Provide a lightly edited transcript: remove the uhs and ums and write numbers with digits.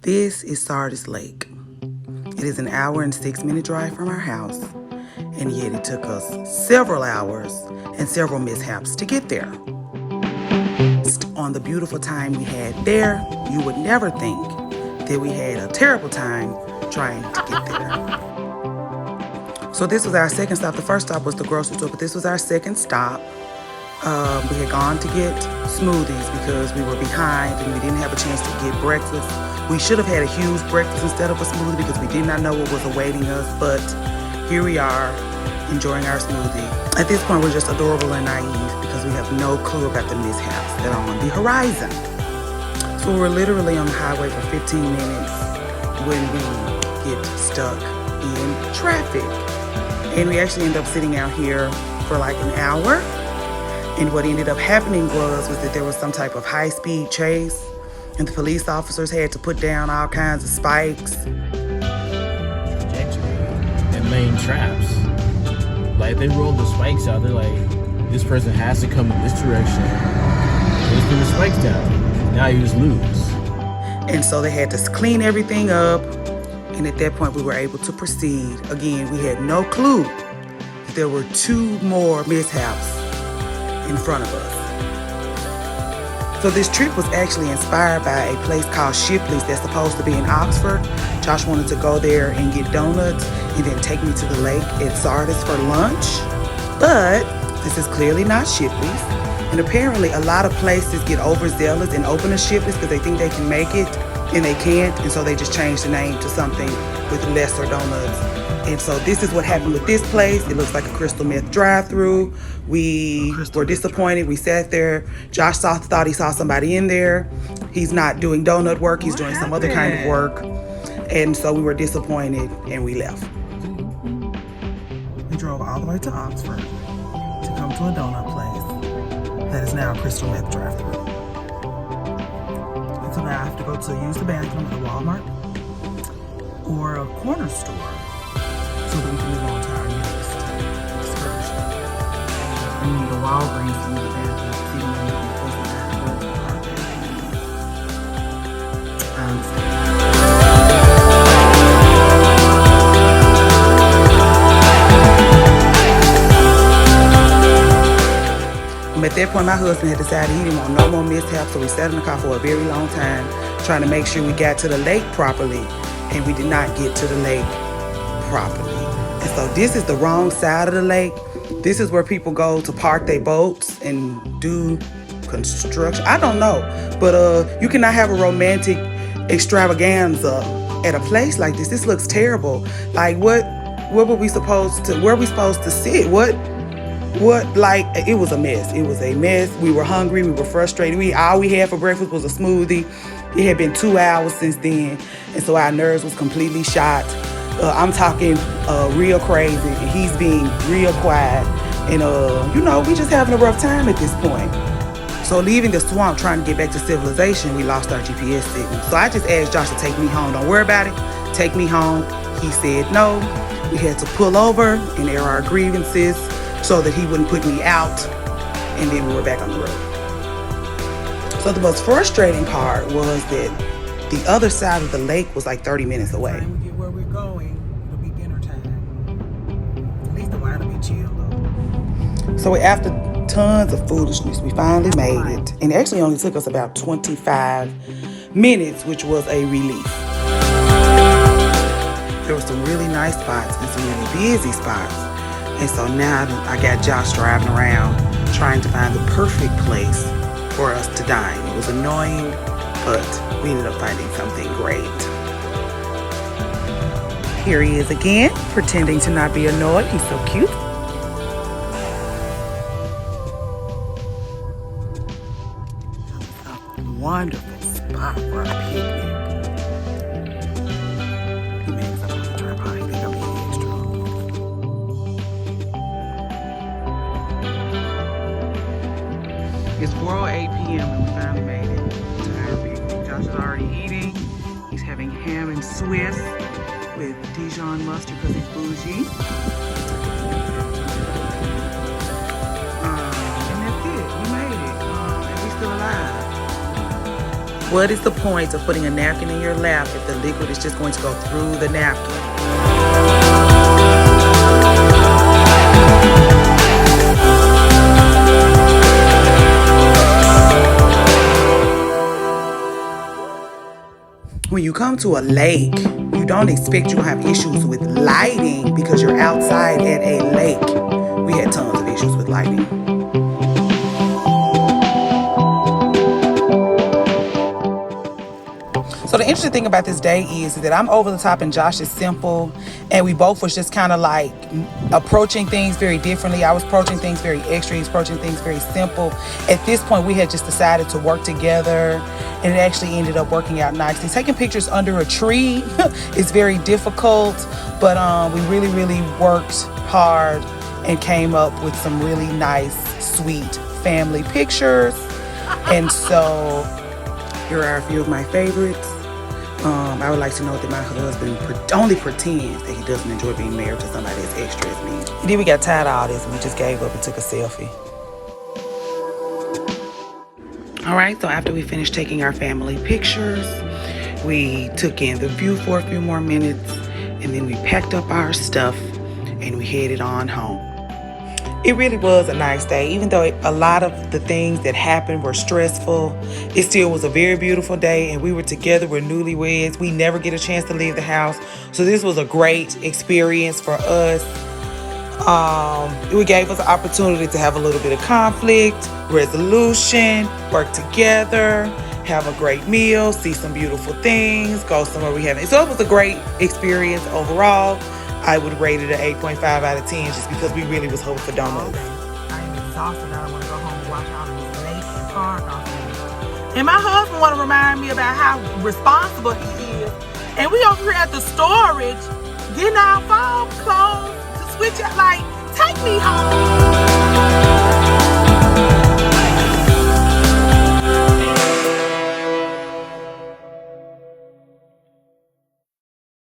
This is Sardis Lake. It is an 1 hour and 6 minute drive from our house, and yet it took us several hours and several mishaps to get there. On the beautiful time we had there, you would never think that we had a terrible time trying to get there. So this was our second stop. The first stop was the grocery store, but this was our second stop. We had gone to get smoothies because we were behind and we didn't have a chance to get breakfast. We should have had a huge breakfast instead of a smoothie because we did not know what was awaiting us, but here we are enjoying our smoothie. At this point, we're just adorable and naive because we have no clue about the mishaps that are on the horizon. So we're literally on the highway for 15 minutes when we get stuck in traffic. And we actually end up sitting out here for like an hour. And what ended up happening was that there was some type of high-speed chase, and the police officers had to put down all kinds of spikes. Trajectory and laying traps. Like, they rolled the spikes out. They're like, this person has to come in this direction. They just put the spikes down. Now you just lose. And so they had to clean everything up. And at that point, we were able to proceed. Again, we had no clue that there were 2 more mishaps in front of us. So this trip was actually inspired by a place called Shipley's that's supposed to be in Oxford. Josh wanted to go there and get donuts and then take me to the lake at Sardis for lunch. But this is clearly not Shipley's. And apparently a lot of places get overzealous and open a Shipley's because they think they can make it and they can't. And so they just change the name to something with lesser donuts. And so this is what happened with this place. It looks like a crystal meth drive-through. We were disappointed. We sat there. Josh thought he saw somebody in there. He's not doing donut work. He's doing some other kind of work. And so we were disappointed and we left. We drove all the way to Oxford to come to a donut place that is now a crystal meth drive-through. And so now I have to go to use the bathroom at a Walmart or a corner store so that we can move on to our next excursion. We need a Walgreens to use the bathroom. See when we can close the bathroom. I understand. At that point, my husband had decided he didn't want no more mishaps, so we sat in the car for a very long time trying to make sure we got to the lake properly, and we did not get to the lake properly. And so this is the wrong side of the lake. This is where people go to park their boats and do construction. I don't know, but you cannot have a romantic extravaganza at a place like this. This looks terrible. Like where were we supposed to sit? Like, it was a mess. It was a mess. We were hungry. We were frustrated. All we had for breakfast was a smoothie. It had been 2 hours since then. And so our nerves was completely shot. I'm talking real crazy. And he's being real quiet. And, we just having a rough time at this point. So leaving the swamp, trying to get back to civilization, we lost our GPS signal. So I just asked Josh to take me home. Don't worry about it. Take me home. He said no. We had to pull over and air our grievances so that he wouldn't put me out, and then we were back on the road. So the most frustrating part was that the other side of the lake was like 30 minutes away. By the time we get where we're going, it'll be dinner time. At least the wine will be chill though. So after tons of foolishness, we finally made it. And it actually only took us about 25 minutes, which was a relief. There were some really nice spots and some really busy spots. And so now I got Josh driving around trying to find the perfect place for us to dine. It was annoying, but we ended up finding something great. Here he is again, pretending to not be annoyed. He's so cute. A wonderful spot for a picnic. He made us up on the tripod. He think I'm being extra. It's 4:08 p.m. and we finally made it to our picnic. Josh is already eating. He's having ham and Swiss with Dijon mustard because he's bougie. And that's it. We made it. And we're still alive. what is the point of putting a napkin in your lap if the liquid is just going to go through the napkin? When you come to a lake, you don't expect you'll have issues with lighting because you're outside at a lake. We had tons of issues with lighting. So the interesting thing about this day is that I'm over the top and Josh is simple, and we both was just kind of like approaching things very differently. I was approaching things very extra, he was approaching things very simple. At this point, we had just decided to work together, and it actually ended up working out nicely. Taking pictures under a tree is very difficult, but we really worked hard and came up with some really nice, sweet family pictures. And so here are a few of my favorites. I would like to note that my husband only pretends that he doesn't enjoy being married to somebody as extra as me. And then we got tired of all this and we just gave up and took a selfie. All right, so after we finished taking our family pictures, we took in the view for a few more minutes, and then we packed up our stuff and we headed on home. It really was a nice day. Even though a lot of the things that happened were stressful, it still was a very beautiful day, and we were together. We're newlyweds. We never get a chance to leave the house. So this was a great experience for us. It gave us an opportunity to have a little bit of conflict, resolution, work together, have a great meal, see some beautiful things, go somewhere we haven't. So it was a great experience overall. I would rate it an 8.5 out of 10 just because we really was hoping for donuts. I am exhausted. I want to go home and watch all these lake and park off there. And my husband want to remind me about how responsible he is. And we over here at the storage getting our fall clothes to switch out. Like, take me home.